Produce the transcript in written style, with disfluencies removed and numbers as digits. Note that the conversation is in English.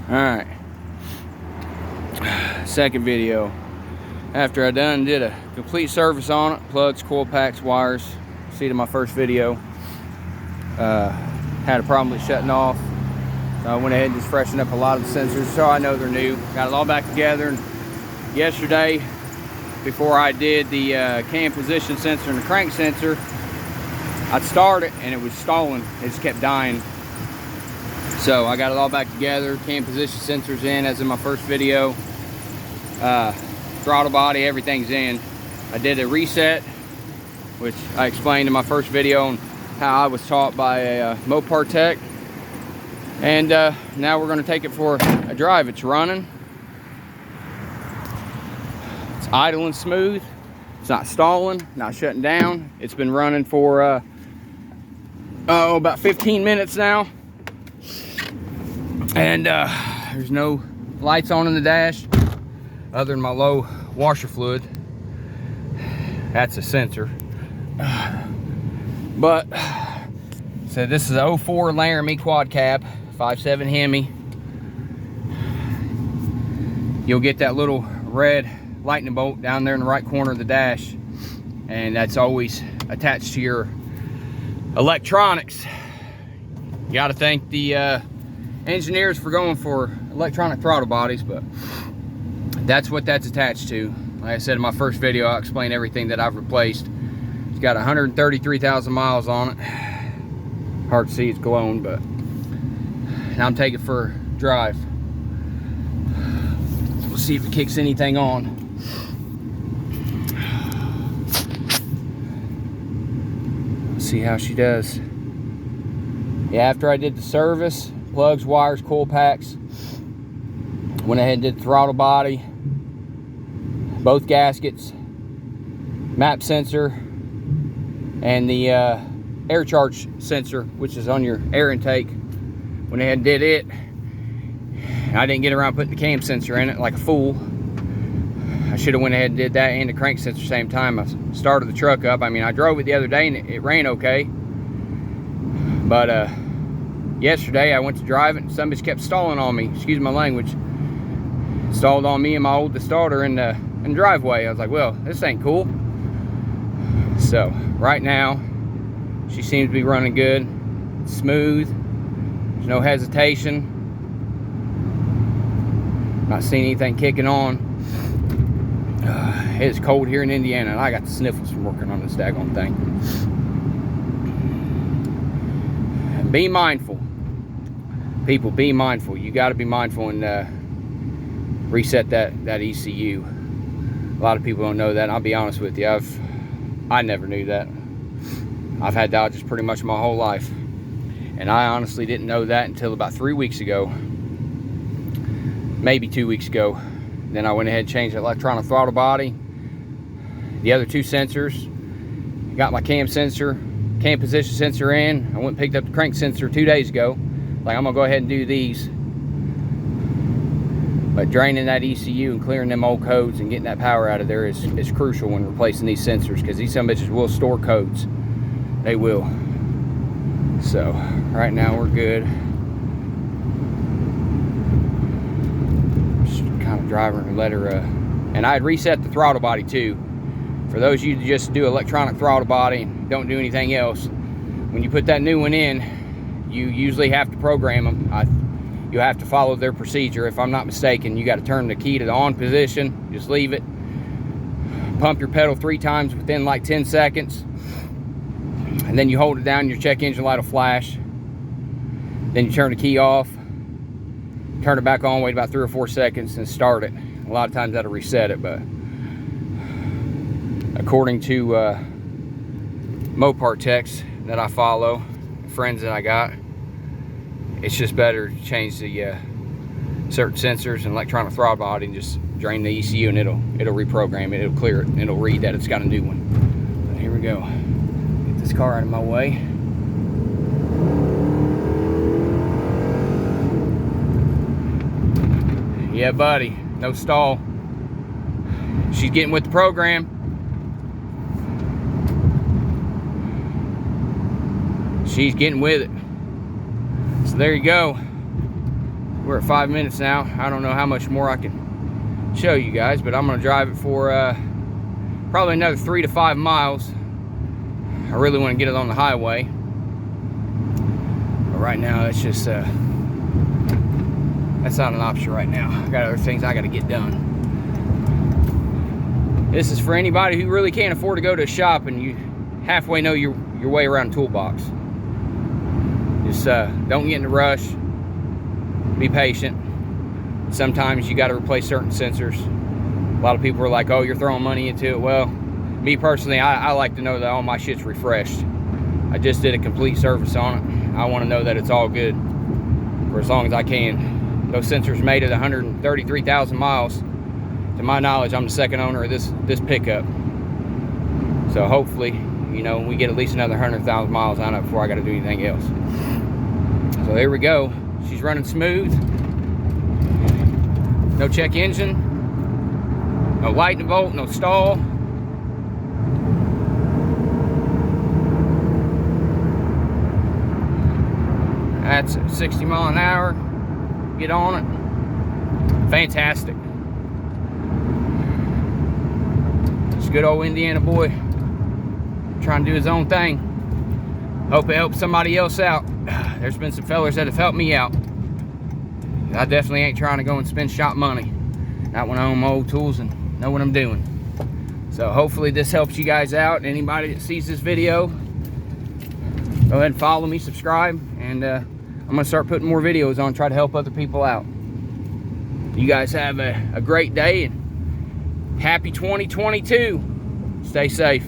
Alright, second video. After I did a complete service on it, plugs, coil packs, wires. See it in my first video. Had a problem with shutting off. So I went ahead and just freshened up a lot of the sensors so I know they're new. Got it all back together. And yesterday, before I did the cam position sensor and the crank sensor, I'd start it and it was stalling. It just kept dying. So I got it all back together. Cam position sensors in, as in my first video. Throttle body, everything's in. I did a reset, which I explained in my first video on how I was taught by a Mopar tech. And now we're going to take it for a drive. It's running. It's idling smooth. It's not stalling, not shutting down. It's been running for about 15 minutes now. And there's no lights on in the dash other than my low washer fluid. That's a sensor. But so this is a 04 Laramie quad cab, 5.7 Hemi. You'll get that little red lightning bolt down there in the right corner of the dash, and that's always attached to your electronics. You got to thank the engineers for going for electronic throttle bodies, but that's what that's attached to. Like I said in my first video, I'll explain everything that I've replaced. It's got 133,000 miles on it. Hard to see, it's glowing, but now I'm taking it for a drive. We'll see if it kicks anything on. Let's see how she does. Yeah, after I did the service, plugs, wires, coil packs, went ahead and did the throttle body, both gaskets, map sensor, and the air charge sensor, which is on your air intake. Went ahead and did it. I didn't get around putting the cam sensor in it like a fool. I should have went ahead and did that and the crank sensor same time. I started the truck up. I mean, I drove it the other day and it ran okay. But yesterday I went to drive it and some bitch kept stalling on me. Excuse my language. Stalled on me and my oldest daughter in the driveway. I was like, well, this ain't cool. So right now she seems to be running good, smooth. There's no hesitation. Not seeing anything kicking on. It's cold here in Indiana and I got the sniffles from working on this daggone thing. And be mindful. People, be mindful. You got to be mindful and reset that ECU. A lot of people don't know that, and I'll be honest with you, I never knew that. I've had Dodges pretty much my whole life, and I honestly didn't know that until about 3 weeks ago, maybe 2 weeks ago. Then I went ahead and changed the electronic throttle body, the other two sensors, got my cam sensor, cam position sensor in. I went and picked up the crank sensor 2 days ago. Like, I'm gonna go ahead and do these. But draining that ECU and clearing them old codes and getting that power out of there is crucial when replacing these sensors, because these some bitches will store codes. They will. So right now we're good. Just kind of drive her and let her and I'd reset the throttle body too. For those of you that just do electronic throttle body and don't do anything else, when you put that new one in, you usually have to program them. You have to follow their procedure. If I'm not mistaken, you got to turn the key to the on position, just leave it, pump your pedal 3 times within like 10 seconds, and then you hold it down, your check engine light will flash. Then you turn the key off, turn it back on, wait about 3 or 4 seconds, and start it. A lot of times that'll reset it, but according to Mopar techs that I follow, friends that I got, it's just better to change the certain sensors and electronic throttle body and just drain the ECU, and it'll reprogram it, it'll clear it, and it'll read that it's got a new one. But here we go. Get this car out of my way. Yeah, buddy, no stall. She's getting with the program. She's getting with it. So there you go. We're at 5 minutes now. I don't know how much more I can show you guys, but I'm gonna drive it for probably another 3 to 5 miles. I really want to get it on the highway, but right now it's just that's not an option right now. I got other things I got to get done. This is for anybody who really can't afford to go to a shop and you halfway know your way around a toolbox. Just don't get in a rush. Be patient. Sometimes you got to replace certain sensors. A lot of people are like, oh, you're throwing money into it. Well, me personally, I like to know that all my shit's refreshed. I just did a complete service on it. I want to know that it's all good for as long as I can. Those sensors made it 133,000 miles. To my knowledge, I'm the second owner of this pickup. So hopefully, you know, we get at least another 100,000 miles on it before I got to do anything else. So there we go. She's running smooth. No check engine. No lightning bolt, no stall. That's 60 mile an hour. Get on it. Fantastic. This good old Indiana boy trying to do his own thing. Hope it helps somebody else out. There's been some fellers that have helped me out. I definitely ain't trying to go and spend shop money. Not when I own my old tools and know what I'm doing. So hopefully this helps you guys out. Anybody that sees this video, go ahead and follow me, subscribe, and I'm gonna start putting more videos on, try to help other people out. You guys have a great day and happy 2022. Stay safe.